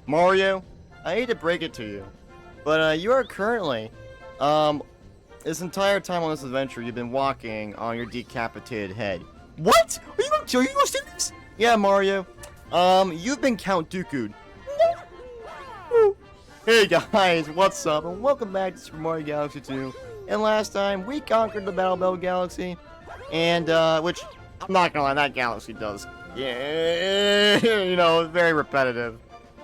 Mario, I hate to break it to you, but you are currently, this entire time on this adventure, you've been walking on your decapitated head. What? Are you gonna do this? Yeah, Mario. You've been Count Dooku'd. Hey guys, what's up? And welcome back to Super Mario Galaxy 2. And last time, we conquered the Battle Belt Galaxy. And, which, I'm not gonna lie, that galaxy does. Yeah, you know, very repetitive.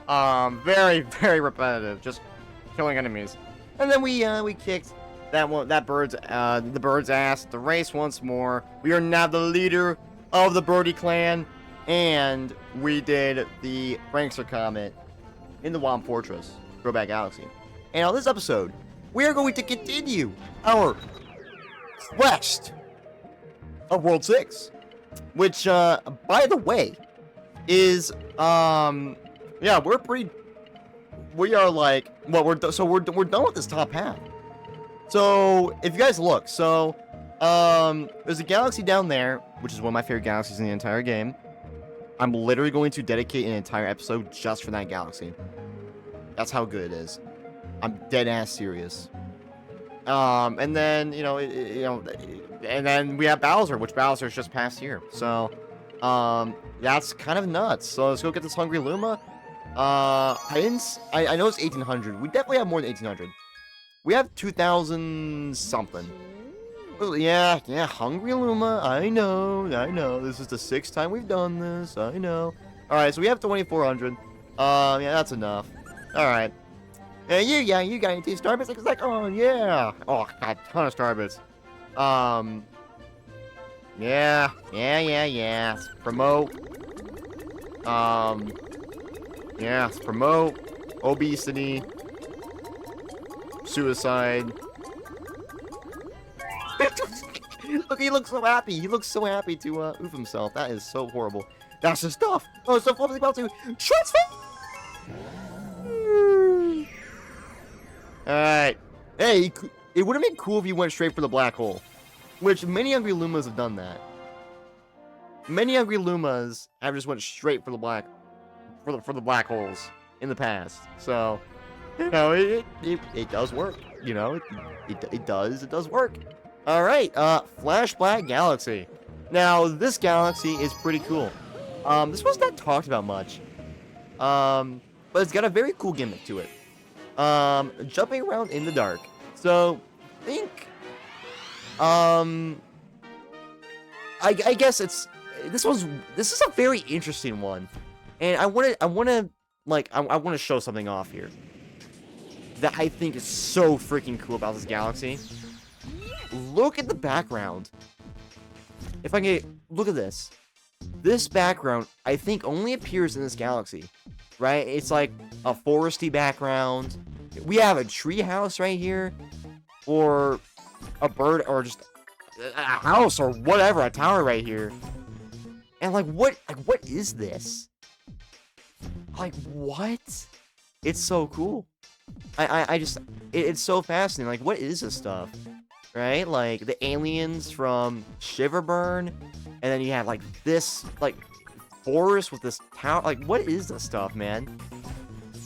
Very, very repetitive. Just killing enemies. And then we kicked the bird's ass at the race once more. We are now the leader of the Birdie clan. And we did the Prankster Comet in the Womp Fortress, Throwback Galaxy. And on this episode, we are going to continue our quest of World 6. Which, by the way, is, yeah, we are like, well, we're done with this top half. So, if you guys look, there's a galaxy down there, which is one of my favorite galaxies in the entire game. I'm literally going to dedicate an entire episode just for that galaxy. That's how good it is. I'm dead ass serious. And then, and then we have Bowser, which Bowser's just passed here. So, that's kind of nuts. So let's go get this Hungry Luma. I know it's 1800. We definitely have more than 1800. We have 2000 something. Yeah, Hungry Luma. I know. This is the 6th time we've done this. I know. Alright, so we have 2400. Yeah, that's enough. Alright. You got any Starbits? It's like, oh, yeah. Oh, got a ton of Starbits. Yeah. Let's promote. Yeah, let's promote obesity, suicide. Look, he looks so happy. He looks so happy to oof himself. That is so horrible. That's the stuff. Oh, it's so fluffy about to transform. Alright. Hey, it would have been cool if you went straight for the black hole. Which, many Hungry Lumas have done that. Many Hungry Lumas have just went straight for the black holes in the past. So, you know, it does work. You know, it does work. Alright, Flash Black Galaxy. Now, this galaxy is pretty cool. This was not talked about much. But it's got a very cool gimmick to it. Jumping around in the dark. So, think, I guess this is a very interesting one. And I want to show something off here that I think is so freaking cool about this galaxy. Look at the background. If I can look at this. This background, I think, only appears in this galaxy. Right? It's like a foresty background. We have a tree house right here. Or a bird, or just a house, or whatever, a tower right here. And what is this? Like, what? It's so cool. It's so fascinating. Like, what is this stuff? Right? Like, the aliens from Shiverburn. And then you have, like, this, like, forest with this tower. Like, what is this stuff, man?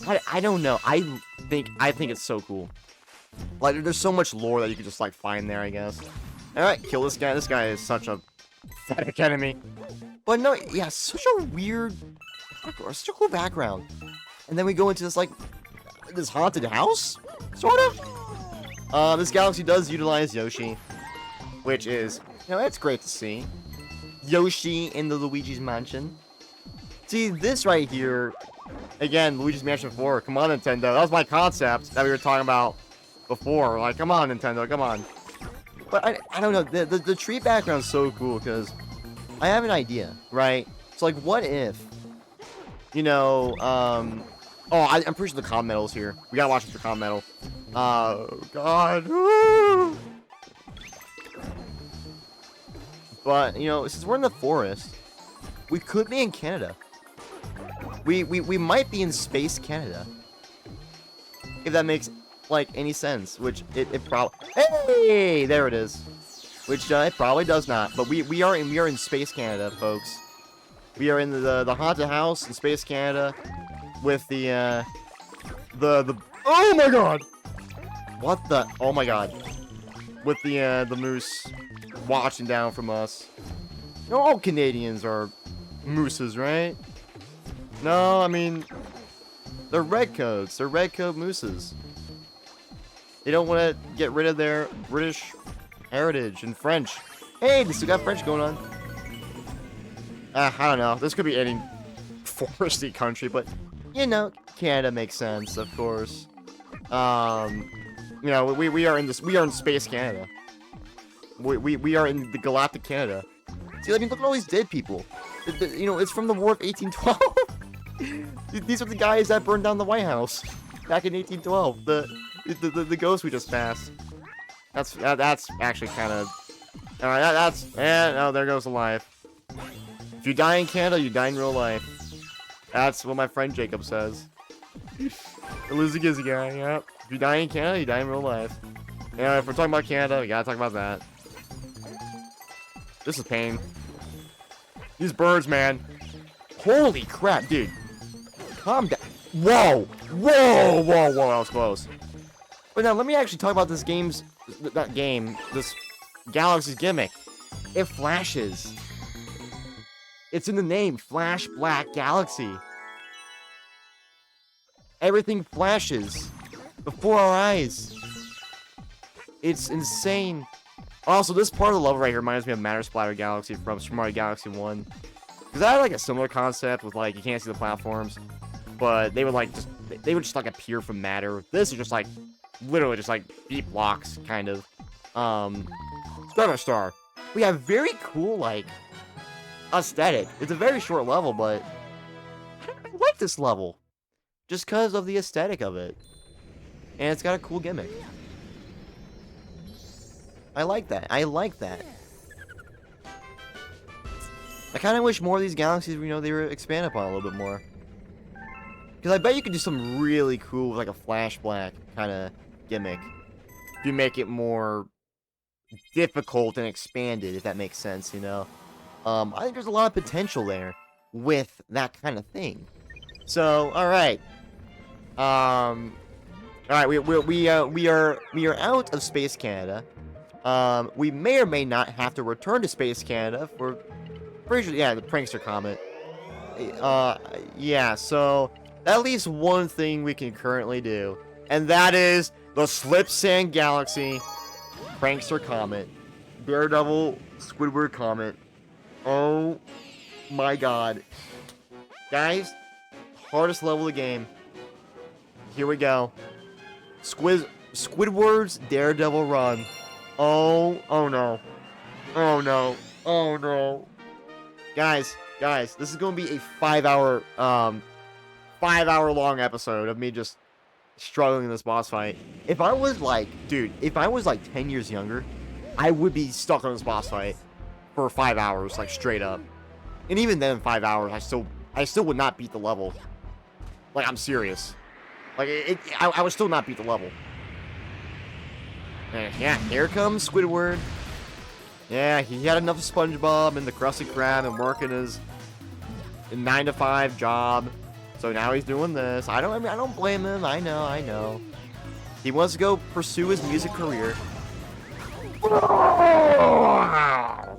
I don't know. I think it's so cool. Like, there's so much lore that you could just, like, find there, I guess. Alright, kill this guy. This guy is such a pathetic enemy. But no, yeah, such a weird, such a cool background. And then we go into this, like, this haunted house, sort of. This galaxy does utilize Yoshi, which is, it's great to see. Yoshi in the Luigi's Mansion. See, this right here, again, Luigi's Mansion 4. Come on, Nintendo. That was my concept that we were talking about before. Like, come on, Nintendo, come on. But I don't know, the tree background's so cool, because I have an idea, right? It's like, what if, I'm pretty sure the comm medal's here. We gotta watch it for comm medal. Oh, God. But, since we're in the forest, we could be in Canada. We might be in Space Canada. If that makes, like, any sense, which it probably... Hey! There it is. Which, it probably does not. But we are in Space Canada, folks. We are in the haunted house in Space Canada. with the oh my god! What the? Oh my god! With the moose watching down from us. No, all Canadians are mooses, right? No, I mean they're redcoats. They're redcoat mooses. They don't want to get rid of their British heritage and French. Hey, they still got French going on. I don't know. This could be any foresty country, but you know, Canada makes sense, of course. You know, we are in this. We are in space Canada. We are in the galactic Canada. See, I mean, look at all these dead people. You know, it's from the War of 1812. These are the guys that burned down the White House back in 1812. The ghost we just passed. That's actually kind of. All right, oh, there goes the life. If you die in Canada, you die in real life. That's what my friend Jacob says. The Lizzy Gizzy guy, yep. If you die in Canada, you die in real life. Yeah, if we're talking about Canada, we gotta talk about that. This is pain. These birds, man. Holy crap, dude. Calm down. Whoa! Whoa! Whoa! Whoa! That was close. But now, let me actually talk about this this Galaxy's gimmick. It flashes. It's in the name, Flash Black Galaxy. Everything flashes before our eyes. It's insane. Also, this part of the level right here reminds me of Matter Splatter Galaxy from Super Mario Galaxy 1. Because I had like a similar concept with like, you can't see the platforms. But they would like, they would just like appear from matter. This is just like, literally just like beat blocks, kind of. Star. We have very cool like, aesthetic. It's a very short level, but I like this level. Just because of the aesthetic of it. And it's got a cool gimmick. I like that. I like that. I kind of wish more of these galaxies, you know, they were expanded upon a little bit more. Because I bet you could do some really cool, like a Flash Black kind of gimmick. If you make it more difficult and expanded, if that makes sense, you know. I think there's a lot of potential there with that kind of thing. So, all right. All right, we are out of Space Canada. We may or may not have to return to Space Canada for, pretty sure, yeah, the Prankster Comet. Yeah, so that leaves one thing we can currently do, and that is the Slip Sand Galaxy Prankster Comet, Daredevil Squidward Comet. Oh my god. Guys, hardest level of the game. Here we go. Squidward's Daredevil Run. Oh no. Oh no. Oh no. Guys, this is gonna be a 5-hour long episode of me just struggling in this boss fight. If I was like, dude, if I was like 10 years younger, I would be stuck on this boss fight for 5 hours, like straight up. And even then, 5 hours, I still would not beat the level. Like, I'm serious. Like, I would still not beat the level. Yeah, here comes Squidward. Yeah, he had enough of SpongeBob and the Krusty Krab and working his 9-to-5 job. So now he's doing this. I don't blame him. I know. He wants to go pursue his music career.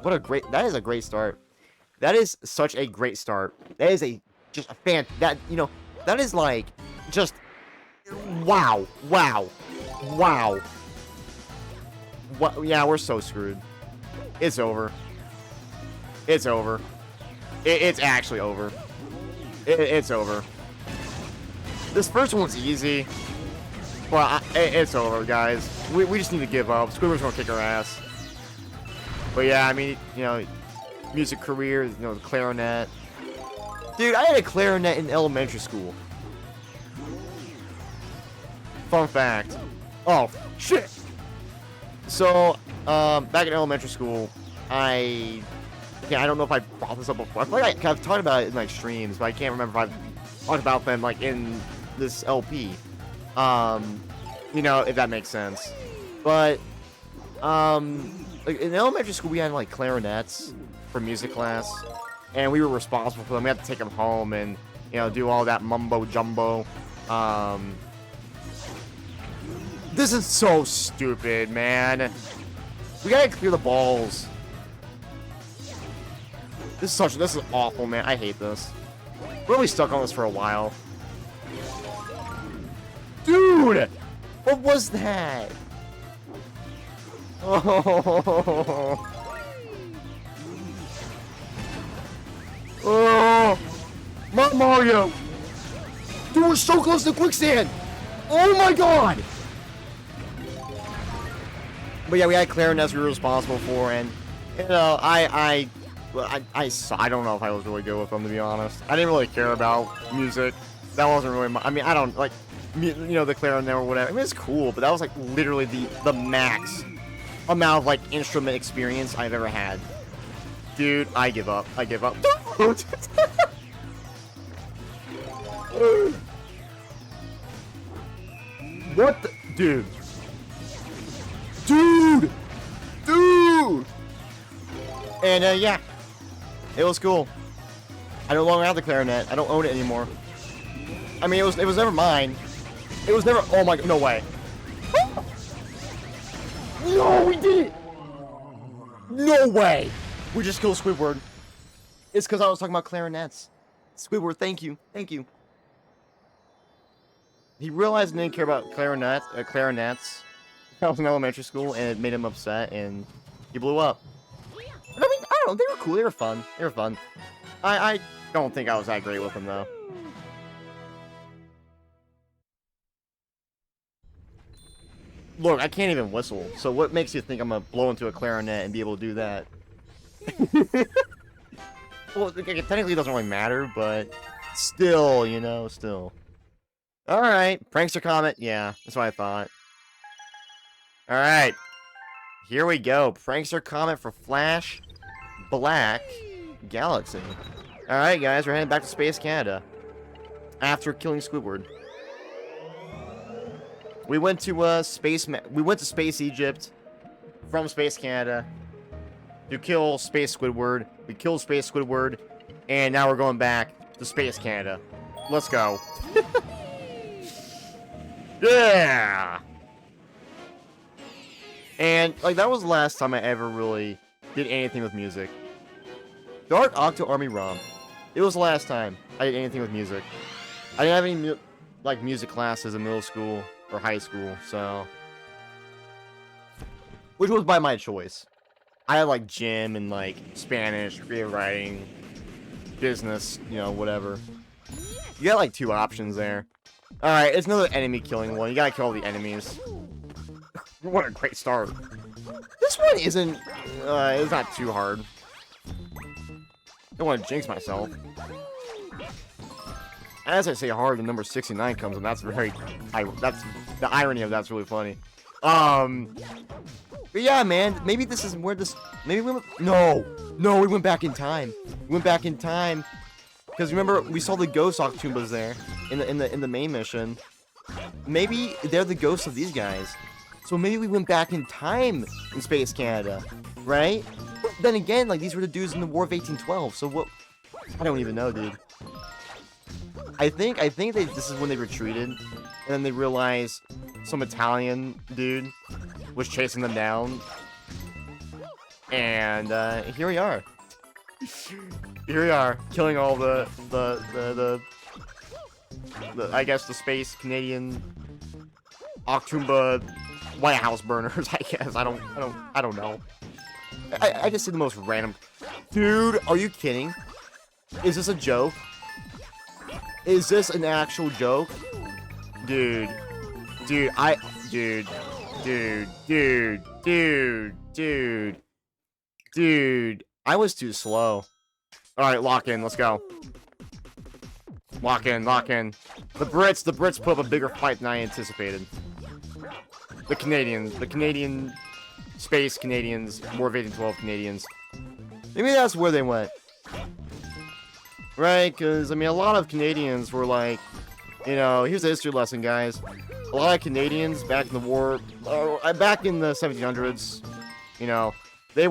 What a great, that is a great start. That is such a great start. That is just a that, you know, that is like, just, wow. What, yeah, we're so screwed. It's over. It's over. It's actually over. It's over. This first one's easy. But it's over, guys. We just need to give up. Squidward's gonna kick our ass. But yeah, I mean, you know, music career, you know, the clarinet. Dude, I had a clarinet in elementary school. Fun fact. Oh, shit! So, back in elementary school, I don't know if I brought this up before. I feel like I've talked about it in, like, streams, but I can't remember if I've talked about them, like, in this LP. You know, if that makes sense. But, like, in elementary school, we had, like, clarinets for music class, and we were responsible for them. We had to take them home and you know, do all that mumbo jumbo. This is so stupid, man. We gotta clear the balls. This is awful, man. I hate this. We're gonna be stuck on this for a while. Dude! What was that? Oh. Oh. My Mario! Dude, we're so close to quicksand! Oh my god! But yeah, we had clarinets we were responsible for, and you know, I don't know if I was really good with them, to be honest. I didn't really care about music. That wasn't really my, I mean, I don't like, you know, the clarinet or whatever. I mean, it's cool, but that was like literally the max amount of like instrument experience I've ever had. Dude, I give up. I give up. What the, dude? Dude! Dude! And, yeah. It was cool. I no longer have the clarinet. I don't own it anymore. I mean, it was never mine. It was never, oh my, no way. No, we did it! No way! We just killed Squidward. It's because I was talking about clarinets. Squidward, thank you. Thank you. He realized he didn't care about clarinets. I was in elementary school, and it made him upset, and he blew up. I mean, I don't know, they were cool, they were fun. They were fun. I don't think I was that great with them, though. Look, I can't even whistle, so what makes you think I'm gonna blow into a clarinet and be able to do that? Well, it technically doesn't really matter, but still, you know, still. Alright, Prankster Comet, yeah, that's what I thought. Alright, here we go. Prankster Comet for Flash Black Galaxy. Alright, guys, we're heading back to Space Canada after killing Squidward. We went to Space Egypt from Space Canada to kill Space Squidward. We killed Space Squidward, and now we're going back to Space Canada. Let's go. Yeah! And, like, that was the last time I ever really did anything with music. Dark Octo Army ROM. It was the last time I did anything with music. I didn't have any, like, music classes in middle school or high school, so... Which was by my choice. I had, like, gym and, like, Spanish, creative writing, business, you know, whatever. You got, like, 2 options there. Alright, it's another enemy killing one. You gotta kill all the enemies. What a great start. This one isn't, it's not too hard. Don't want to jinx myself. As I say hard, the number 69 comes, and that's very, that's, the irony of that's really funny. But yeah, man, maybe this is where this, maybe we went, no, we went back in time. We went back in time. Because remember, we saw the ghost Octoombas there in the main mission. Maybe they're the ghosts of these guys. So maybe we went back in time in Space Canada, right? But then again, like, these were the dudes in the War of 1812. So what? I don't even know, dude. I think this is when they retreated, and then they realized some Italian dude was chasing them down, and here we are. Here we are, killing all the I guess the Space Canadian Octoomba White House burners, I guess. I don't know. I just did the most random. Dude, are you kidding? Is this a joke? Is this an actual joke? Dude, I was too slow. Alright, lock in, let's go. Lock in. The Brits put up a bigger fight than I anticipated. The Canadian Space Canadians, War of 1812 Canadians. Maybe that's where they went. Right, because, I mean, a lot of Canadians were like, you know, here's a history lesson, guys. A lot of Canadians back in the war, back in the 1700s, you know, they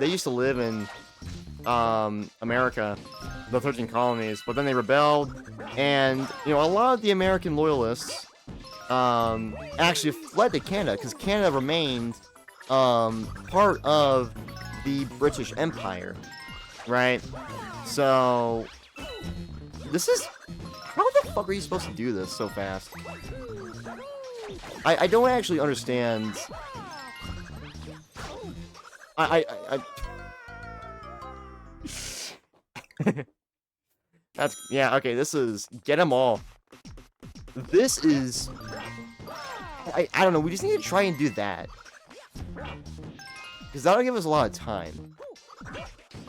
used to live in, America, the 13 colonies, but then they rebelled, and, you know, a lot of the American loyalists, actually fled to Canada, because Canada remained, part of the British Empire, right? So, this is... How the fuck are you supposed to do this so fast? I don't actually understand... That's... Yeah, okay, this is... Get them all. This is... I don't know, we just need to try and do that. Because that'll give us a lot of time.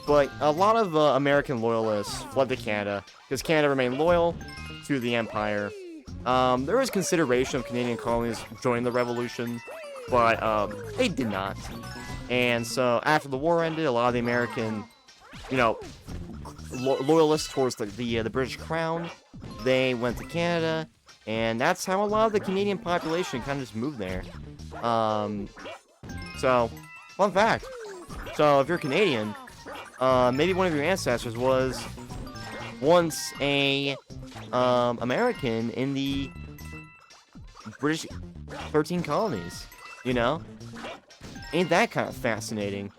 But a lot of American loyalists fled to Canada, because Canada remained loyal to the Empire. There was consideration of Canadian colonies joining the Revolution, but they did not. And so after the war ended, a lot of the American, you know, loyalists towards the British Crown, they went to Canada, and that's how a lot of the Canadian population kind of just moved there. So, fun fact. So if you're Canadian, maybe one of your ancestors was once a American in the British 13 colonies, you know? Ain't that kind of fascinating?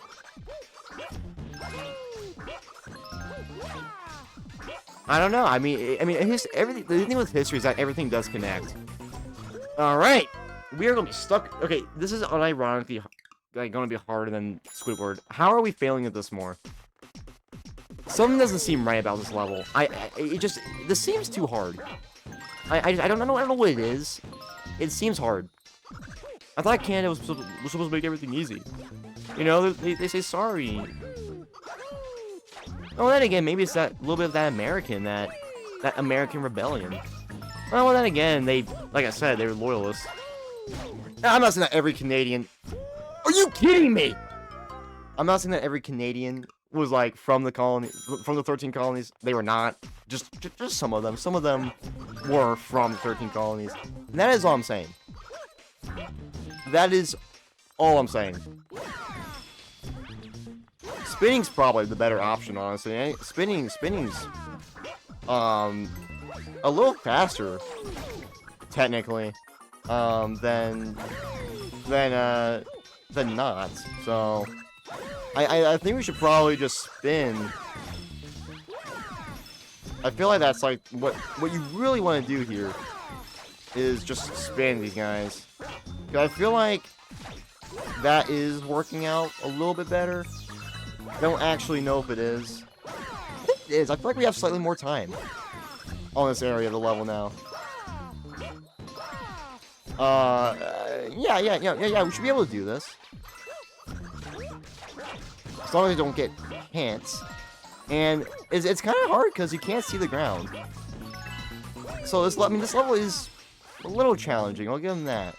I don't know. I mean, everything. The thing with history is that everything does connect. All right, we are gonna be stuck. Okay, this is unironically like gonna be harder than Squidward. How are we failing at this more? Something doesn't seem right about this level. This seems too hard. I don't know what it is. It seems hard. I thought Canada was supposed to make everything easy. You know, they say sorry. Oh, then again, maybe it's that little bit of that American rebellion. Well, then again, like I said, they were loyalists. I'm not saying that every Canadian... Are you kidding me? I'm not saying that every Canadian was like from the 13 colonies. They were not. Just some of them. Some of them were from the 13 colonies. And that is all I'm saying. That is all I'm saying. Spinning's probably the better option, honestly. Spinning's a little faster, technically, than not. So I think we should probably just spin. I feel like that's like what you really want to do here is just spin these guys. 'Cause I feel like that is working out a little bit better. I don't actually know if it is. It is. I feel like we have slightly more time on this area of the level now. Yeah, we should be able to do this. As long as I don't get hit. And it's kind of hard because you can't see the ground. So this level is a little challenging. I'll give them that.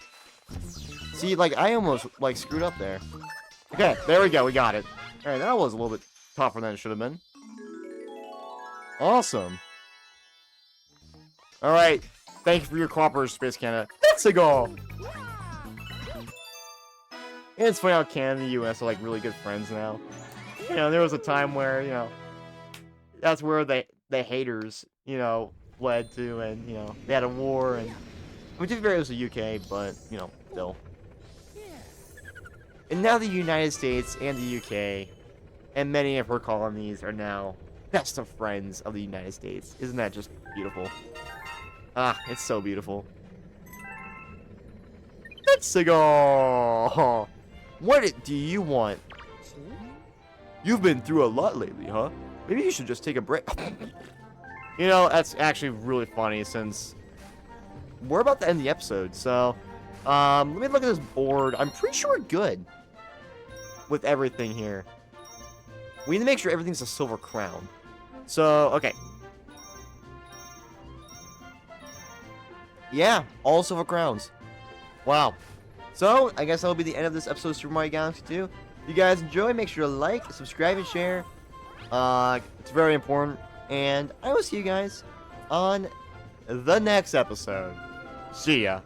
See, like, I almost, like, screwed up there. Okay, there we go. We got it. Alright, that was a little bit tougher than it should have been. Awesome. Alright, thank you for your cooperation, Space Canada. Let's go! And it's funny how Canada and the US are, like, really good friends now. You know, there was a time where, you know, that's where the haters, you know, fled to, and, you know, they had a war, and... Which is very, it was the UK, but, you know, still. And now the United States and the UK and many of her colonies are now best of friends of the United States. Isn't that just beautiful? Ah, it's so beautiful. Let's go! What do you want? You've been through a lot lately, huh? Maybe you should just take a break. You know, that's actually really funny since we're about to end the episode, so let me look at this board. I'm pretty sure we're good with everything here. We need to make sure everything's a silver crown. So, okay. Yeah, all silver crowns. Wow. So, I guess that'll be the end of this episode of Super Mario Galaxy 2. If you guys enjoy, make sure to like, subscribe, and share. It's very important. And I will see you guys on the next episode. See ya.